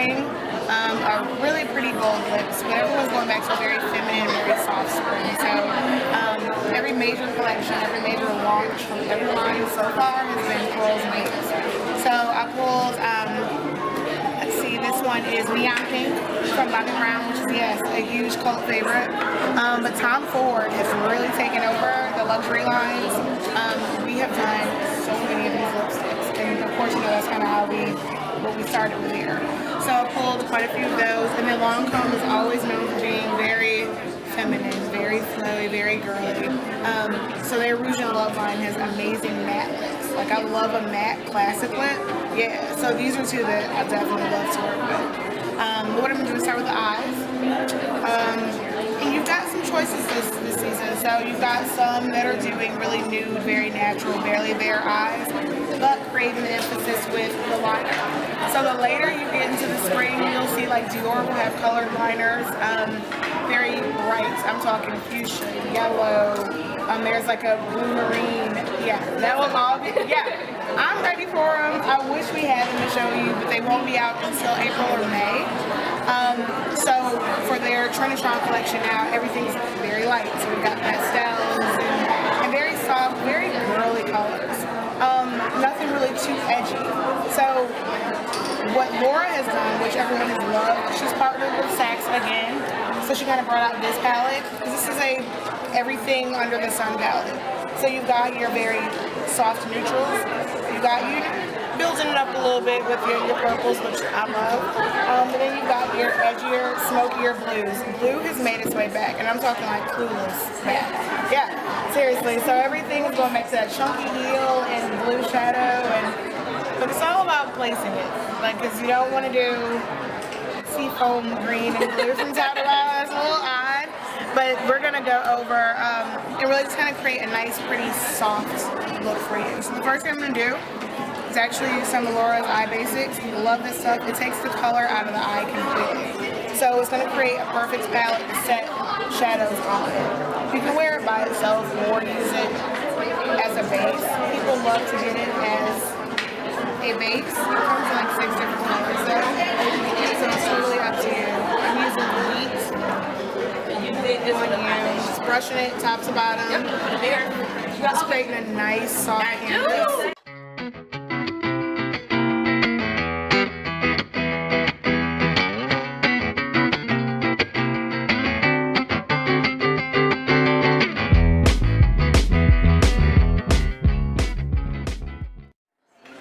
doing are really pretty bold lips, but everyone's going back to a very feminine, very soft spring. So every major collection, every major launch from every line so far has been corals and beads. So I pulled, let's see, this one is Neon Pink from Birmingham, which is, yes, a huge cult favorite. But Tom Ford has really taken over the luxury lines. We have done so many of these lipsticks, and of course, you know, that's kind of how what we started with here. So I pulled quite a few of those, and then Lancome is always known for being very feminine, very flowy, very girly. So their Rouge and Love line has amazing matte lips. Like, I love a matte classic lip. Yeah, so these are two that I definitely love to work with. What I'm going to do is start with the eyes. And you've got some choices this season. So you've got some that are doing really nude, very natural, barely bare eyes, but creating an emphasis with the liner. So the later you get into the spring, you'll see like Dior will have colored liners, very bright. I'm talking fuchsia, yellow. There's like a blue marine. Yeah, that will all be, yeah. I'm ready for them. I wish we had them to show you, but they won't be out until April or May. So for their Trinitron collection now, everything's very light. So we've got pastels and very soft, very girly colors. Nothing really too edgy. So what Laura has done, which everyone has loved, she's partnered with Saks again. So she kind of brought out this palette. This is a everything under the sun palette. So you've got your very soft neutrals. You've got you building it up a little bit with your purples, which I love. And then you've got your edgier, smokier blues. Blue has made its way back, and I'm talking like Clueless back. Yeah, seriously. So everything is going back to that chunky heel and blue shadow, but it's all about placing it. Like, because you don't want to do seafoam green and blue from top to bottom. That's a little odd. But we're going to go over and really just kind of create a nice, pretty soft look for you. So the first thing I'm going to do is actually use some of Laura's eye basics. Love this stuff. It takes the color out of the eye completely. So it's going to create a perfect palette to set shadows on it. You can wear it by itself or use it as a base. People love to get it as a base. It comes in like 6 different colors though. So it's totally up to you. I'm using wheat. Just brushing it top to bottom. Just creating a nice soft canvas.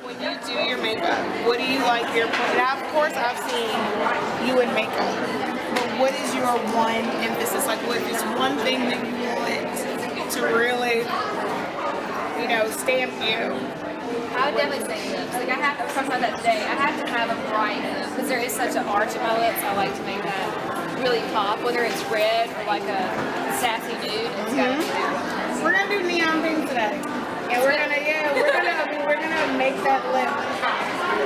When you do your makeup, what do you like your point? Now, of course, I've seen you in makeup. What is your one emphasis? Like, what is one thing that you want to really, you know, stamp you? I would definitely say lips. Like, I have to, talk about that today, I have to have a bright lip because there is such an arch in my lips. I like to make that really pop, whether it's red or like a sassy nude. It's gotta be there. We're gonna do neon pink today, and we're gonna make that lip pop.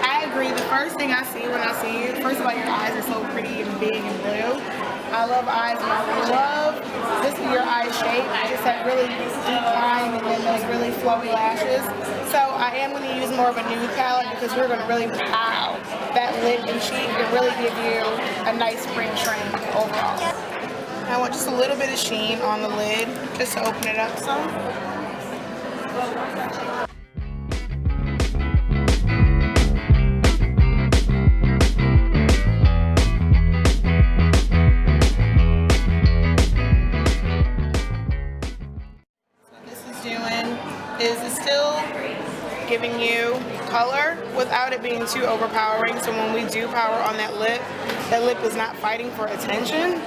I agree. The first thing I see when I see you, first of all, your eyes are so pretty and big and blue. I love eyes, and I love this your eye shape. It's that really deep line and then those really flowy lashes. So I am going to use more of a nude palette because we're going to really pow that lip and cheek and really give you a nice spring trend overall. I want just a little bit of sheen on the lid just to open it up some. Is still giving you color without it being too overpowering. So when we do power on that lip is not fighting for attention.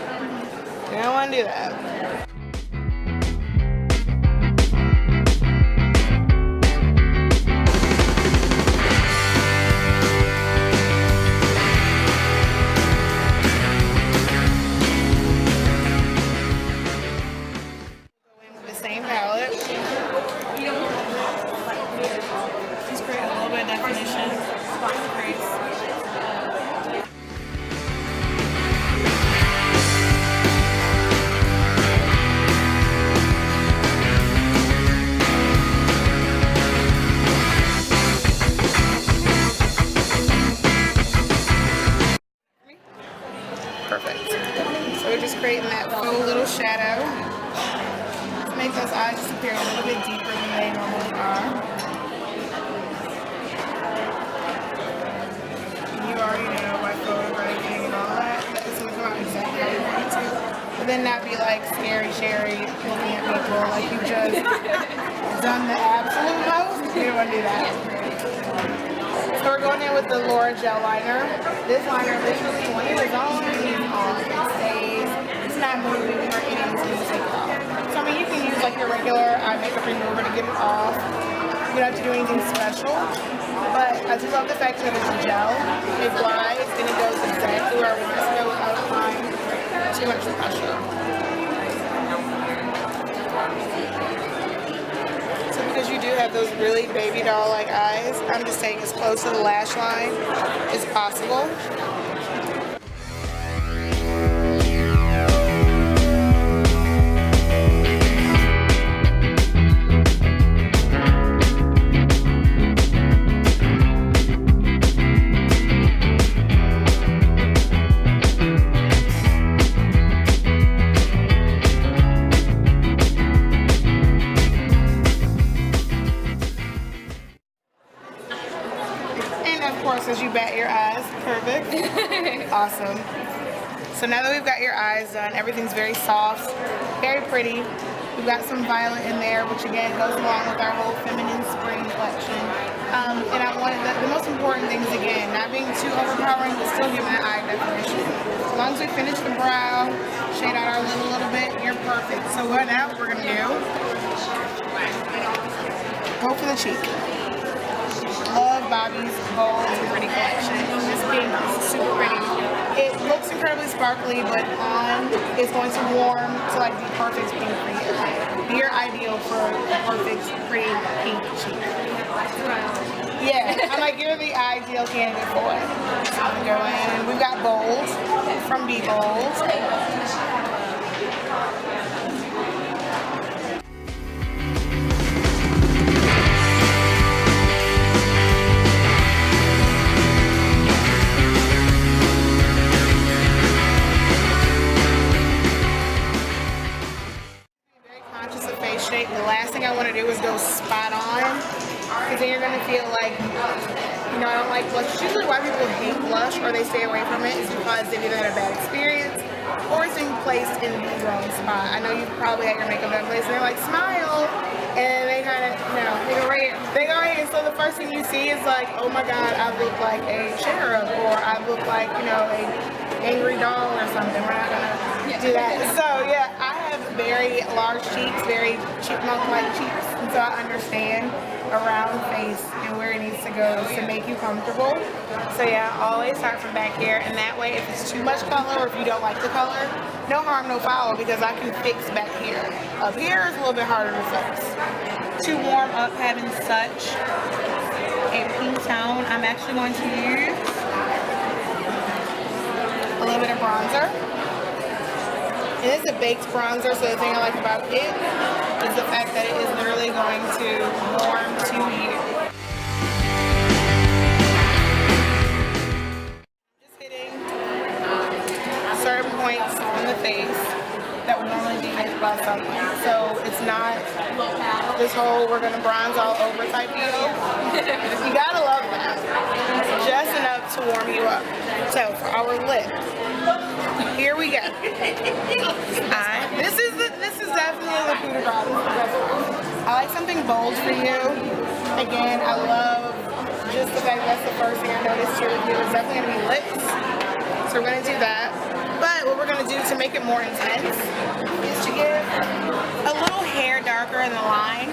You don't want to do that. Go in with the same palette. Just create a little bit of definition, spot the crease. make those eyes just appear a little bit deeper than they normally are. You already know by photographing and all that, it's going to come out exactly how you want it to. But then not be like scary Sherry looking at people like you just done the absolute most. You don't want to do that. So we're going in with the Laura gel liner. This liner literally, when it is on, it stays. It's not moving or anything to take it off. So I mean, you can use like your regular eye makeup remover to get it off. You don't have to do anything special. But I just love the fact that it's gel. It glides and it goes exactly where I want it to go without applying too much pressure. So because you do have those really baby doll-like eyes, I'm just staying as close to the lash line as possible. As you bat your eyes, perfect. Awesome. So now that we've got your eyes done, everything's very soft, very pretty. We've got some violet in there, which again goes along with our whole feminine spring collection. And I wanted the most important things again, not being too overpowering, but still give my eye definition. As long as we finish the brow, shade out our lid a little bit, you're perfect. So what now we're gonna do? Go for the cheek. Love Bobby's Bold and Pretty collection. This pink is super pretty. It looks incredibly sparkly, but on it's going to warm to like the perfect pink for you. You're ideal for a perfect, pretty pink cheek. Yeah, I'm like, you're the ideal candidate for it. So I'm gonna go in. We've got Bold from Be Bold. The last thing I want to do is go spot on, because then you're going to feel like, you know, I don't like blush. Usually why people hate blush or they stay away from it is because they've either had a bad experience or it's being placed in the wrong spot. I know you've probably had your makeup done placed and they're like, smile, and they kind of, you know, they go right here. They go right here, so the first thing you see is like, oh my god, I look like a cherub, or I look like, you know, a angry doll or something. We're not going to do that. So yeah, I have very large cheeks, very chipmunk-like cheeks, and so I understand a round face and where it needs to go to make you comfortable. So yeah, always start from back here, and that way if it's too much color or if you don't like the color, no harm, no foul, because I can fix back here. Up here is a little bit harder to fix. To warm up having such a pink tone, I'm actually going to use a little bit of bronzer. It is a baked bronzer, so the thing I like about it is the fact that it is literally going to warm to you. Just hitting certain points on the face that would normally be hit by sunlight. So it's not this whole we're going to bronze all over type deal. You gotta love that. Just enough to warm you up. So for our lip, here we go. This is definitely the coup de grace. I like something bold for you. Again, I love just the fact that's the first thing I noticed here with you. It's definitely gonna be lips. So we're gonna do that. But what we're gonna do to make it more intense is to give a little hair darker in the line.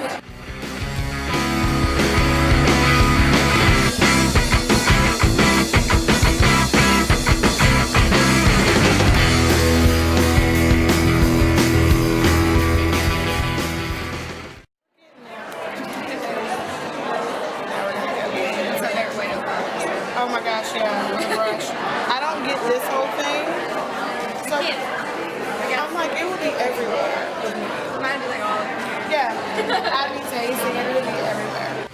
Oh my gosh, yeah, with a brush. I don't get this whole thing. So I'm like, it would be everywhere with me. Mine is like all over here. Yeah, I'd be tasting it, it would be everywhere.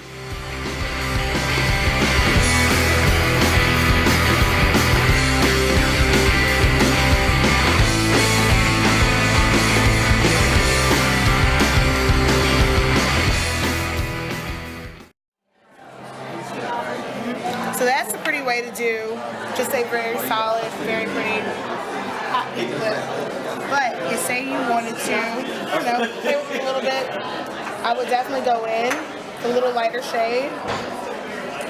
to do. Just a very solid, very pretty hot pink lip. But if say you wanted to, you know, play with it a little bit, I would definitely go in a little lighter shade.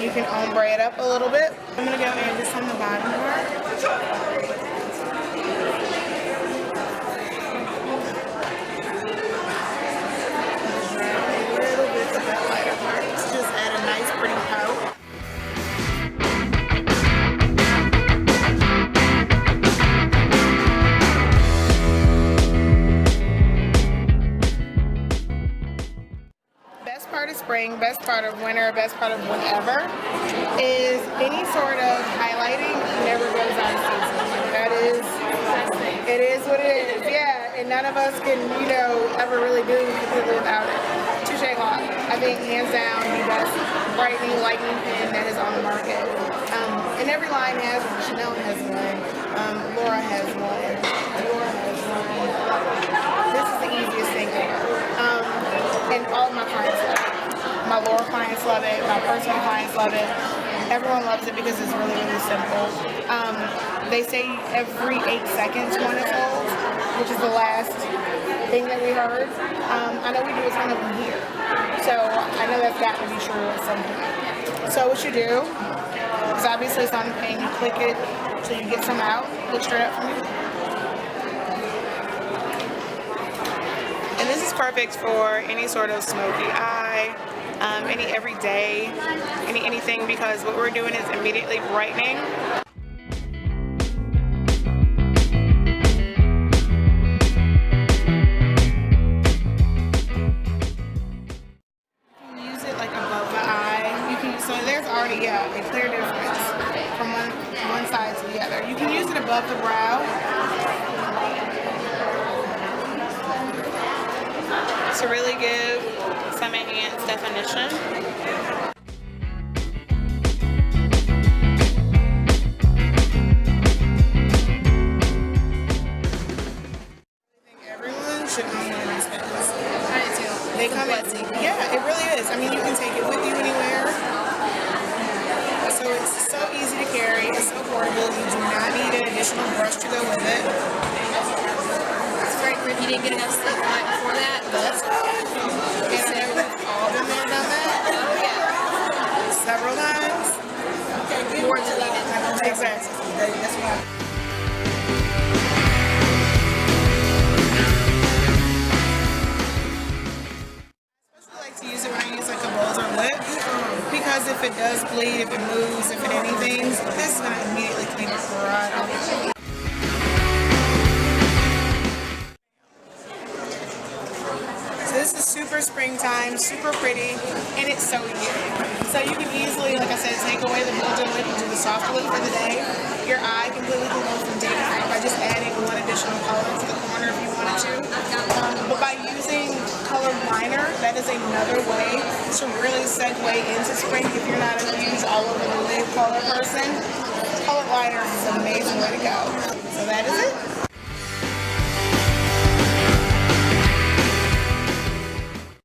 You can ombre it up a little bit. I'm gonna go in just on the bottom part. A little bit of that lighter part to just add a nice pretty coat. Best part of spring, best part of winter, best part of whenever is any sort of highlighting never goes out of season. That is, it is what it is. Yeah, and none of us can, you know, ever really do completely without it. Touche Hawk, I think hands down the best brightening lightening pen that is on the market. And every line has one. Chanel has one. Laura has one. Dior has one. This is the easiest thing ever. And all my clients love it. My Laura clients love it. My personal clients love it. Everyone loves it because it's really, really simple. They say every 8 seconds one is sold, which is the last thing that we heard. I know we do a ton of them here, so I know that's got to be true at some point. So what you do is obviously it's on the pen. You click it so you get some out. Look straight up for me. And this is perfect for any sort of smoky eye, any everyday, anything, because what we're doing is immediately brightening. You can use it like above the eye. You can, so there's already a clear difference from one side to the other. You can use it above the brow to really give some enhanced definition. Everyone should own one of these pens. I do too. They come in, yeah, it really is. I mean, you can take it with you anywhere. So it's so easy to carry, it's so portable. You do not need an additional brush to go with it. It's great for if you didn't get enough sleep the night before that. That's good. And we've all been there, done that. Oh yeah. Several times. More than needed. Exactly. That's what I like to use it when I use like a bolder lip, because if it does bleed, if it moves, if it anything, this is going to immediately clean it right off. This is super springtime, super pretty, and it's so you. So you can easily, like I said, take away the bolder lip and do the softer lip for the day. Your eye completely can go from day to night by just adding one additional color to the corner if you wanted to. But by using colored liner, that is another way to really segue into spring if you're not a huge all over the lid color person. Colored liner is an amazing way to go. So that is it.